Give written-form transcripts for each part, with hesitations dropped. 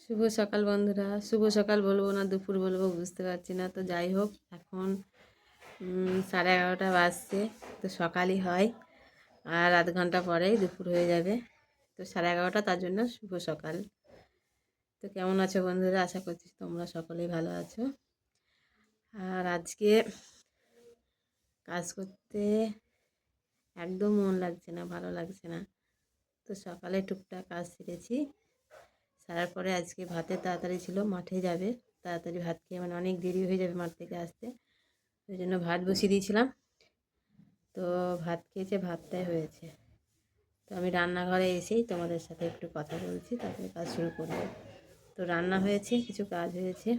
শুভ সকাল বন্ধুরা। শুভ সকাল বলবো না দুপুর বলবো বুঝতে পারছি না, তো যাই হোক এখন 11:30 বাজছে। তো সকালই হয়, আর আধ ঘন্টা পরেই দুপুর হয়ে যাবে। তো 11:30, তার জন্য শুভ সকাল। তো কেমন আছো বন্ধুরা? আশা করছি তোমরা সকলেই ভালো আছো। আর আজকে কাজ করতে একদম মন লাগছে না, ভালো লাগছে না। তো সকালে টুকটাক কাজ সেরেছি, সারার পরে আজকে ভাতে তাড়াতাড়ি ছিল, মাঠে যাবে, তাড়াতাড়ি ভাত খেয়ে মানে অনেক দেরি হয়ে যাবে মাঠ থেকে আসতে, ওই জন্য ভাত বসিয়ে দিয়েছিলাম। তো ভাত খেয়েছে, ভাতটাই হয়েছে। তো আমি রান্নাঘরে এসেই তোমাদের সাথে একটু কথা বলছি, তারপরে কাজ শুরু করবো। তো রান্না হয়েছে, কিছু কাজ হয়েছে,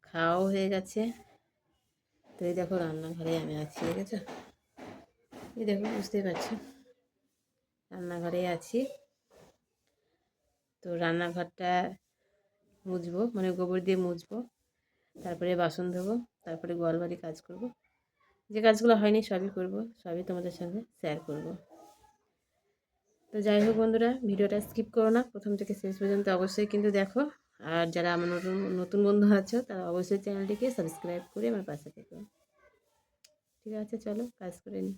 খাওয়াও হয়ে গেছে। তো এই দেখো রান্নাঘরে আমি আছি, দেখেছো? এই দেখো, বুঝতেই পারছো রান্নাঘরে আছি। তো রান্নাঘরটা মুছবো, মানে গোবর দিয়ে মুছবো, তারপরে বাসন ধোবো, তারপরে গোয়ালবাড়ি কাজ করব। যে কাজগুলো হয়নি সবই করব, সবই তোমাদের সঙ্গে শেয়ার করব। তো যাই হোক বন্ধুরা, ভিডিওটা স্কিপ করো না, প্রথম থেকে শেষ পর্যন্ত অবশ্যই কিন্তু দেখো। আর যারা আমার নতুন নতুন বন্ধু আছো তারা অবশ্যই চ্যানেলটিকে সাবস্ক্রাইব করে আমার পাশে থেকো। ঠিক আছে, চলো কাজ করে নিই।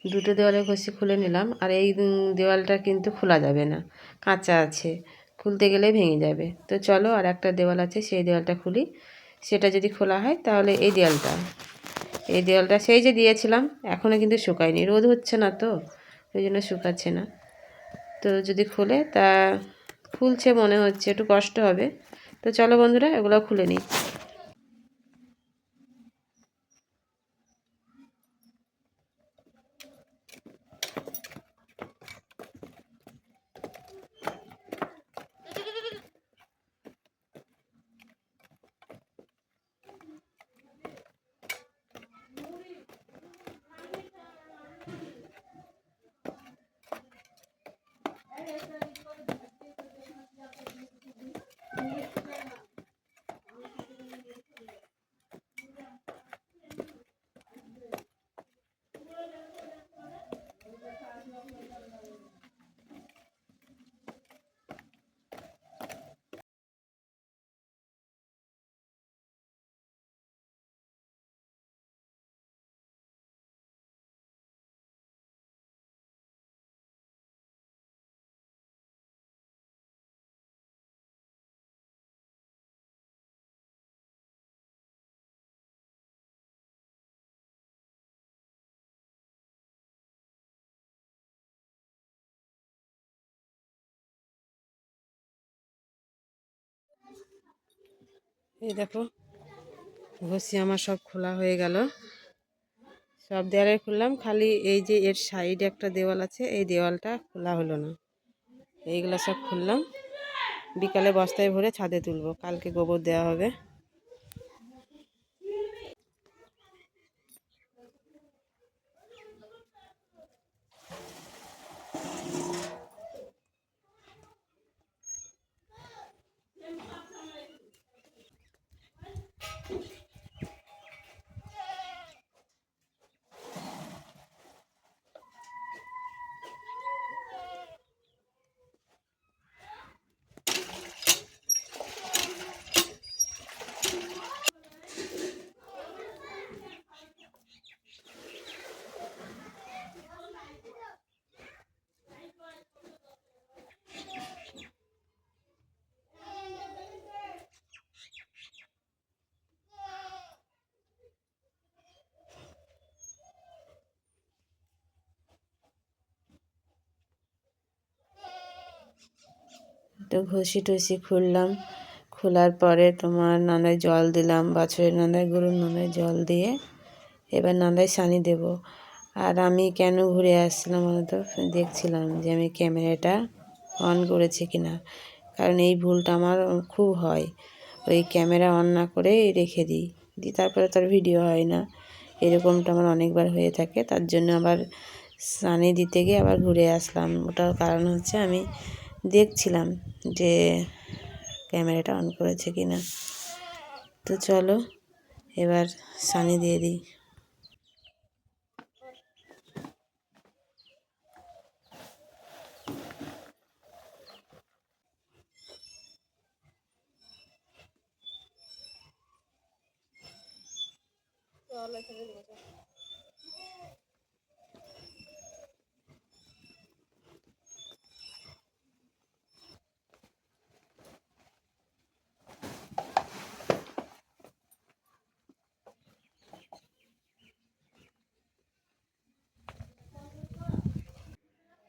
দুটো দেওয়ালে ঘষি খুলে নিলাম। আর এই দেওয়ালটা কিন্তু খোলা যাবে না, কাঁচা আছে, খুলতে গেলে ভেঙে যাবে। তো চলো আর একটা দেওয়াল আছে, সেই দেওয়ালটা খুলি। সেটা যদি খোলা হয় তাহলে এই দেওয়ালটা সেই যে দিয়েছিলাম এখনও কিন্তু শুকায়নি, রোদ হচ্ছে না তো ওই জন্য শুকাচ্ছে না। তো যদি খোলে তা খুলছে মনে হচ্ছে, একটু কষ্ট হবে। তো চলো বন্ধুরা এগুলো খুলে নিই। এই দেখো ঘষি আমার সব খোলা হয়ে গেল, সব দেওয়ালে খুললাম, খালি এই যে এর সাইডে একটা দেওয়াল আছে, এই দেওয়ালটা খোলা হলো না। এইগুলো সব খুললাম, বিকালে বস্তায় ভরে ছাদে তুলবো, কালকে গোবর দেওয়া হবে। তো ঘষি টষি খুললাম, খোলার পরে তোমার নান্দায় জল দিলাম, বাছুরের নান্দায় গরুর নান্দায় জল দিয়ে এবার নান্দায় সানি দেব। আর আমি কেন ঘুরে আসছিলাম তো দেখছিলাম যে আমি ক্যামেরাটা অন করেছি কি না, কারণ এই ভুলটা আমার খুব হয়, ওই ক্যামেরা অন না করে রেখে দিই তারপরে তার ভিডিও হয় না, এরকমটা আমার অনেকবার হয়ে থাকে। তার জন্য আবার সানি দিতে গিয়ে আবার ঘুরে আসলাম। ওটার কারণ হচ্ছে আমি দেখছিলাম যে ক্যামেরাটা অন করেছে কি না। তো চলো এবার সানি দিয়ে দিই।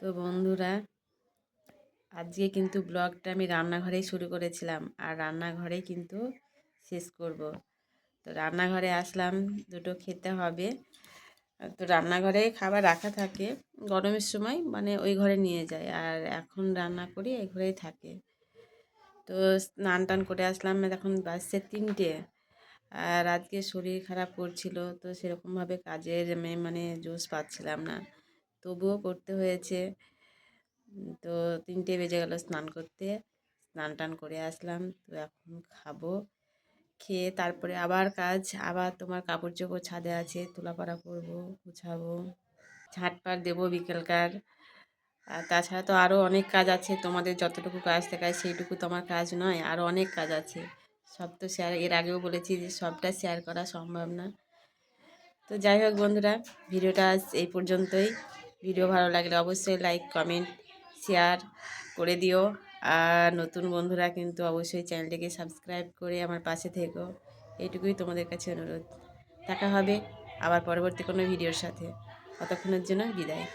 তো বন্ধুরা আজকে কিন্তু ব্লগটা আমি রান্নাঘরেই শুরু করেছিলাম, আর রান্নাঘরেই কিন্তু শেষ করব। তো রান্নাঘরে আসলাম, দুটো খেতে হবে। তো রান্নাঘরে খাবার রাখা থাকে গরমের সময়, মানে ওই ঘরে নিয়ে যায়, আর এখন রান্না করি এই ঘরেই থাকে। তো স্নান টান করে আসলাম, এখন বাজছে 3টে। আর আজকে শরীর খারাপ করছিল, তো সেরকমভাবে কাজের মানে জোশ পাচ্ছিলাম না, তবুও করতে হয়েছে। তো 3টে বেজে গেল স্নান করতে, স্নান টান করে আসলাম। তো এখন খাবো, খেয়ে তারপরে আবার কাজ, আবার তোমার কাপড় চোপড় ছাদে আছে, তোলাপাড়া করবো, গুছাবো, ঝাঁটপাট দেবো বিকেলকার। আর তাছাড়া তো আরও অনেক কাজ আছে, তোমাদের যতটুকু কাজ দেখায় সেইটুকু তো আমার কাজ নয়, আরও অনেক কাজ আছে। সব তো শেয়ার, এর আগেও বলেছি যে সবটা শেয়ার করা সম্ভব না। তো যাই হোক বন্ধুরা, ভিডিওটা আজ এই পর্যন্তই। ভিডিও ভালো লাগলে অবশ্যই লাইক কমেন্ট শেয়ার করে দিও। আর নতুন বন্ধুরা কিন্তু অবশ্যই চ্যানেলটিকে সাবস্ক্রাইব করে আমার পাশে থেকো, এইটুকুই তোমাদের কাছে অনুরোধ। দেখা হবে আবার পরবর্তী কোনো ভিডিওর সাথে। ততক্ষণের জন্য বিদায়।